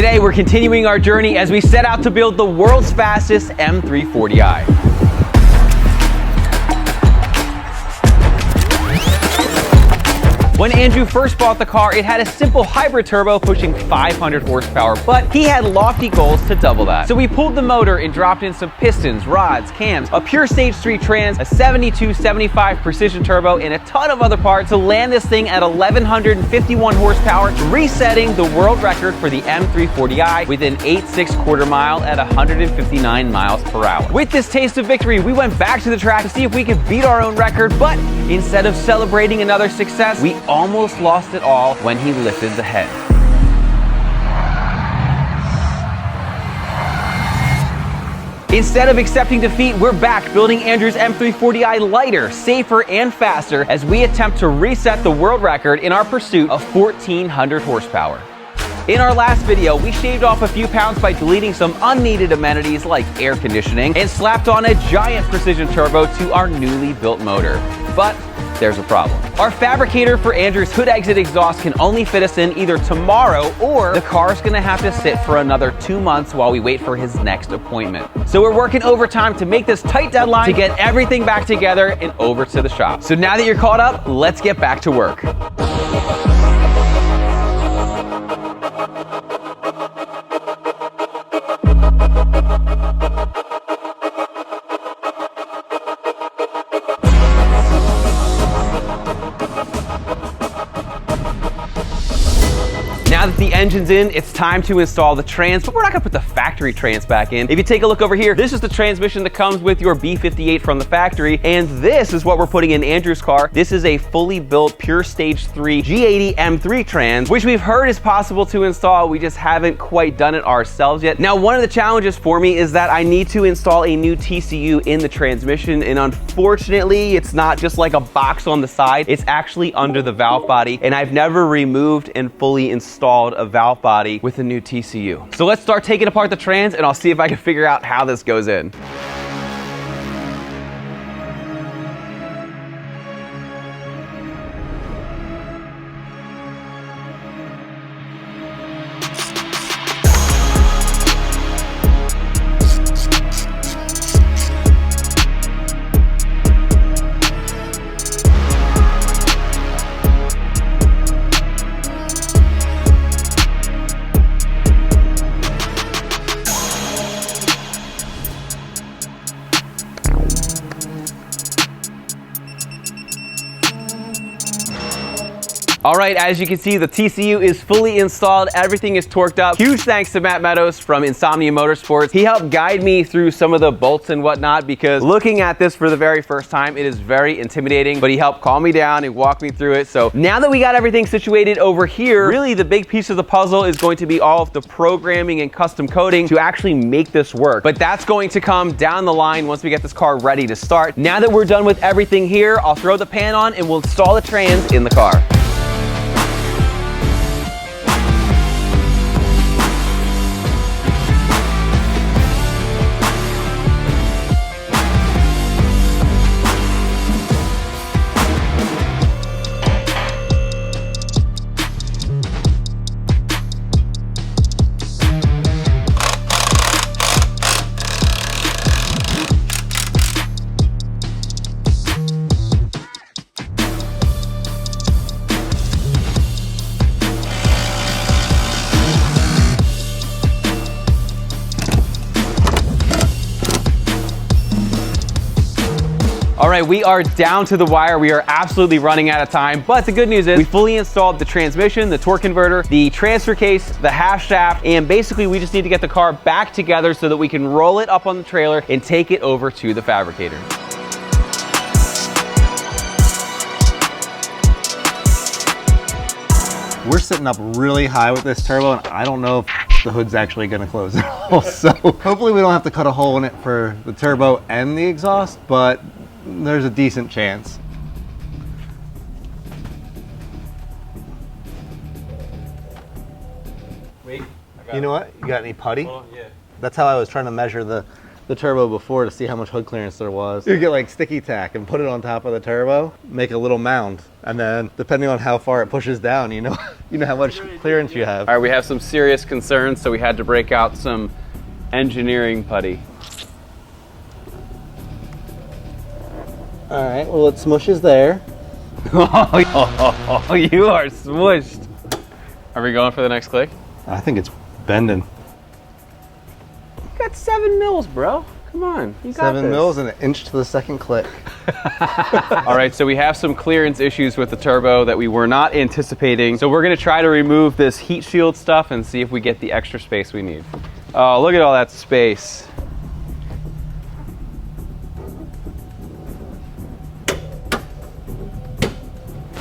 Today we're continuing our journey as we set out to build the world's fastest M340i. When Andrew first bought the car, it had a simple hybrid turbo pushing 500 horsepower, but he had lofty goals to double that. So we pulled the motor and dropped in some pistons, rods, cams, a pure stage 3 trans, a 72-75 precision turbo, and a ton of other parts to land this thing at 1151 horsepower, resetting the world record for the M340i with an 8.6 quarter mile at 159 miles per hour. With this taste of victory, we went back to the track to see if we could beat our own record, but instead of celebrating another success, we almost lost it all when he lifted the head. Instead of accepting defeat, we're back building Andrew's M340i lighter, safer, and faster as we attempt to reset the world record in our pursuit of 1,400 horsepower. In our last video, we shaved off a few pounds by deleting some unneeded amenities like air conditioning and slapped on a giant precision turbo to our newly built motor. But there's a problem. Our fabricator for Andrew's hood exit exhaust can only fit us in either tomorrow or the car's gonna have to sit for another 2 months while we wait for his next appointment. So we're working overtime to make this tight deadline to get everything back together and over to the shop. So now that you're caught up, let's get back to work. Now that the engine's in, it's time to install the trans, but we're not gonna put the factory trans back in. If you take a look over here, this is the transmission that comes with your B58 from the factory, and this is what we're putting in Andrew's car. This is a fully built pure stage 3 G80 M3 trans, which we've heard is possible to install. We just haven't quite done it ourselves yet. Now, one of the challenges for me is that I need to install a new TCU in the transmission, and unfortunately, it's not just like a box on the side. It's actually under the valve body, and I've never removed and fully installed a valve body with a new TCU. So let's start taking apart the trans and I'll see if I can figure out how this goes in. All right, as you can see, the TCU is fully installed. Everything is torqued up. Huge thanks to Matt Meadows from Insomnia Motorsports. He helped guide me through some of the bolts and whatnot because looking at this for the very first time, it is very intimidating, but he helped calm me down and walk me through it. So now that we got everything situated over here, really the big piece of the puzzle is going to be all of the programming and custom coding to actually make this work. But that's going to come down the line once we get this car ready to start. Now that we're done with everything here, I'll throw the pan on and we'll install the trans in the car. All right, we are down to the wire. We are absolutely running out of time, but the good news is we fully installed the transmission, the torque converter, the transfer case, the half shaft, and basically we just need to get the car back together so that we can roll it up on the trailer and take it over to the fabricator. We're sitting up really high with this turbo, and I don't know if the hood's actually going to close at all. So hopefully we don't have to cut a hole in it for the turbo and the exhaust, but there's a decent chance. Wait, You know what? You got any putty? Oh, yeah. That's how I was trying to measure the the turbo before to see how much hood clearance there was. You get like sticky tack and put it on top of the turbo, make a little mound, and then depending on how far it pushes down, you know how much clearance you have. All right, we have some serious concerns, so we had to break out some engineering putty. All right, well, it smushes there. Oh, you are smushed. Are we going for the next click? I think it's bending. You got 7 mils, bro. Come on, you got 7 mils and an inch to the second click. All right, so we have some clearance issues with the turbo that we were not anticipating. So we're gonna try to remove this heat shield stuff and see if we get the extra space we need. Oh, look at all that space.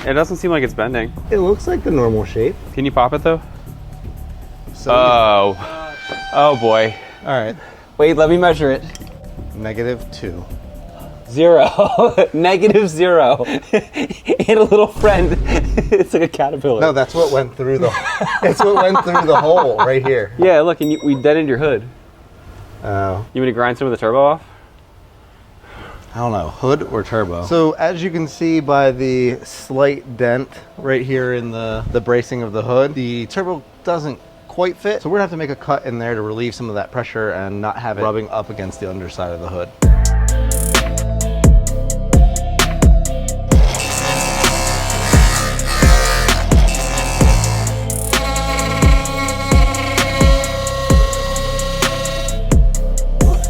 It doesn't seem like it's bending. It looks like the normal shape. Can you pop it though? So Oh boy. all right, Wait, let me measure it. -2. 0. -0. And a little friend. It's like a caterpillar. No, that's what went through the. It's what went through the hole right here. Yeah, look, and we deadened your hood. Oh. You want me to grind some of the turbo off? I don't know, hood or turbo. So as you can see by the slight dent right here in the bracing of the hood, the turbo doesn't quite fit. So we're gonna have to make a cut in there to relieve some of that pressure and not have it rubbing up against the underside of the hood.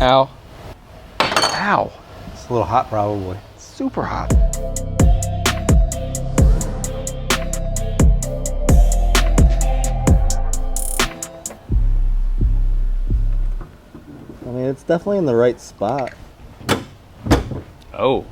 Ow. Ow. It's a little hot probably. Super hot. I mean, it's definitely in the right spot. Oh.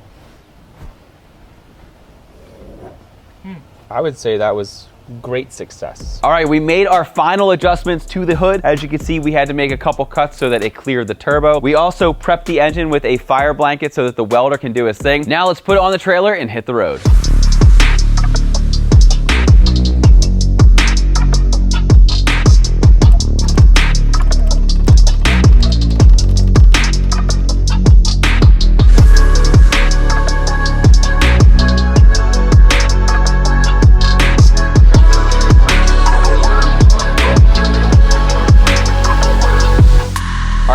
I would say that was great success. All right, we made our final adjustments to the hood. As you can see, we had to make a couple cuts so that it cleared the turbo. We also prepped the engine with a fire blanket so that the welder can do his thing. Now let's put it on the trailer and hit the road.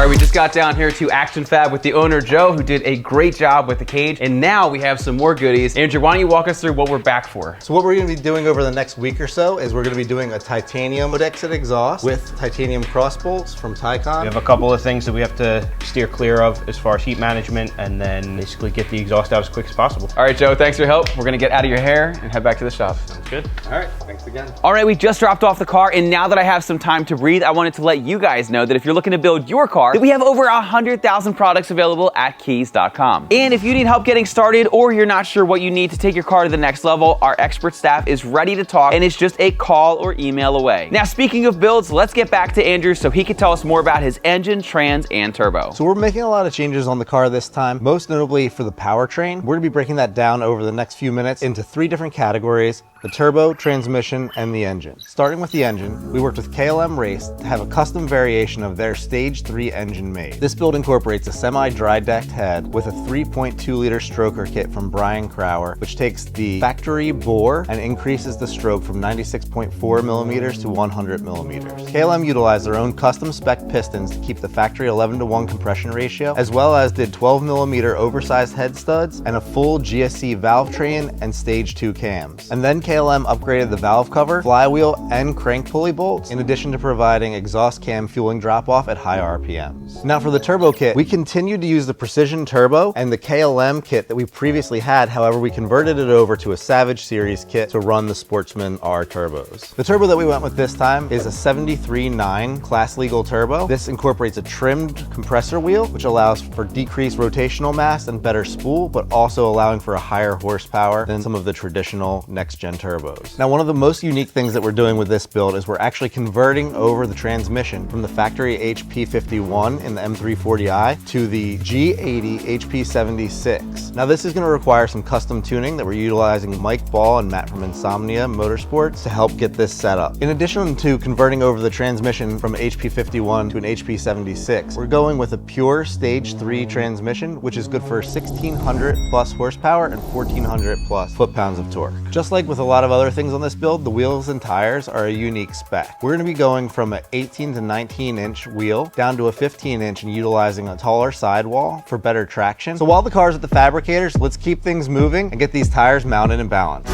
We just got down here to Action Fab with the owner, Joe, who did a great job with the cage. And now we have some more goodies. Andrew, why don't you walk us through what we're back for? So what we're gonna be doing over the next week or so is we're gonna be doing a titanium hood exit exhaust with titanium cross bolts from Tycon. We have a couple of things that we have to steer clear of as far as heat management, and then basically get the exhaust out as quick as possible. All right, Joe, thanks for your help. We're gonna get out of your hair and head back to the shop. Sounds good. All right, thanks again. All right, we just dropped off the car, and now that I have some time to breathe, I wanted to let you guys know that if you're looking to build your car, that we have over 100,000 products available at Kies.com. And if you need help getting started, or you're not sure what you need to take your car to the next level, our expert staff is ready to talk, and it's just a call or email away. Now, speaking of builds, let's get back to Andrew so he can tell us more about his engine, trans, and turbo. So we're making a lot of changes on the car this time, most notably for the powertrain. We're gonna be breaking that down over the next few minutes into 3 different categories: the turbo, transmission, and the engine. Starting with the engine, we worked with KLM Race to have a custom variation of their Stage 3 engine made. This build incorporates a semi-dry decked head with a 3.2 liter stroker kit from Brian Crower, which takes the factory bore and increases the stroke from 96.4 millimeters to 100 millimeters. KLM utilized their own custom spec pistons to keep the factory 11:1 compression ratio, as well as did 12 millimeter oversized head studs and a full GSC valve train and Stage 2 cams. And then KLM upgraded the valve cover, flywheel, and crank pulley bolts, in addition to providing exhaust cam fueling drop-off at high RPMs. Now for the turbo kit, we continued to use the Precision Turbo and the KLM kit that we previously had. However, we converted it over to a Savage Series kit to run the Sportsman R turbos. The turbo that we went with this time is a 73.9 class legal turbo. This incorporates a trimmed compressor wheel, which allows for decreased rotational mass and better spool, but also allowing for a higher horsepower than some of the traditional next-gen turbos. Now, one of the most unique things that we're doing with this build is we're actually converting over the transmission from the factory HP51 in in the M340i to the G80 HP76. Now this is going to require some custom tuning that we're utilizing Mike Ball and Matt from Insomnia Motorsports to help get this set up. In addition to converting over the transmission from HP51 to an HP76, we're going with a pure stage 3 transmission, which is good for 1600 plus horsepower and 1400 plus foot-pounds of torque. Just like with a lot of other things on this build, the wheels and tires are a unique spec. We're going to be going from an 18 to 19 inch wheel down to a 15 inch and utilizing a taller sidewall for better traction. So while the car's at the fabricators, let's keep things moving and get these tires mounted and balanced.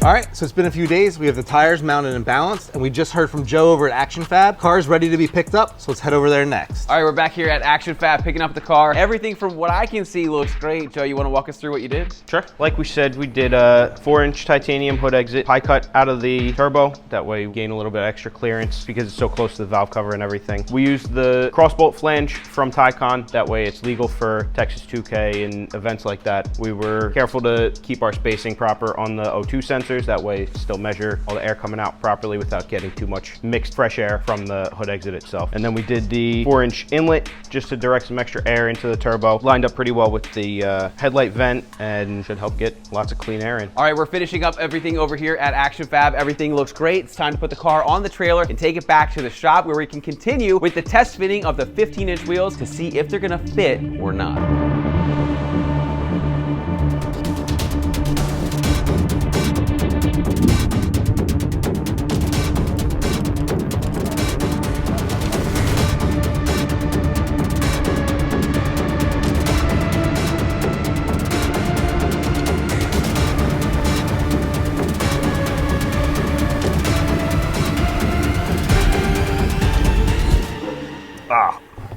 All right, so it's been a few days. We have the tires mounted and balanced, and we just heard from Joe over at Action Fab. Car's ready to be picked up, so let's head over there next. All right, we're back here at Action Fab picking up the car. Everything from what I can see looks great. Joe, you want to walk us through what you did? Sure. Like we said, we did a 4-inch titanium hood exit, high cut out of the turbo. That way we gain a little bit of extra clearance because it's so close to the valve cover and everything. We used the crossbolt flange from Tycon. That way it's legal for Texas 2K and events like that. We were careful to keep our spacing proper on the O2 sensors. That way still measure all the air coming out properly without getting too much mixed fresh air from the hood exit itself. And then we did the 4-inch inlet just to direct some extra air into the turbo. Lined up pretty well with the headlight vent and should help get lots of clean air in. All right, we're finishing up everything over here at Action Fab. Everything looks great. It's time to put the car on the trailer and take it back to the shop where we can continue with the test fitting of the 15-inch wheels to see if they're gonna fit or not.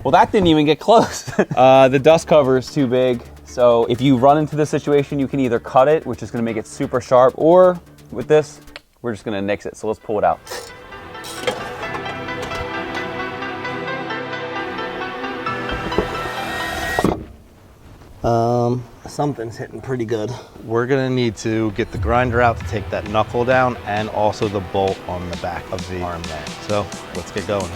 Well, that didn't even get close. The dust cover is too big. So if you run into this situation, you can either cut it, which is gonna make it super sharp, or with this, we're just gonna nix it. So let's pull it out. Something's hitting pretty good. We're gonna need to get the grinder out to take that knuckle down and also the bolt on the back of the arm there. So let's get going.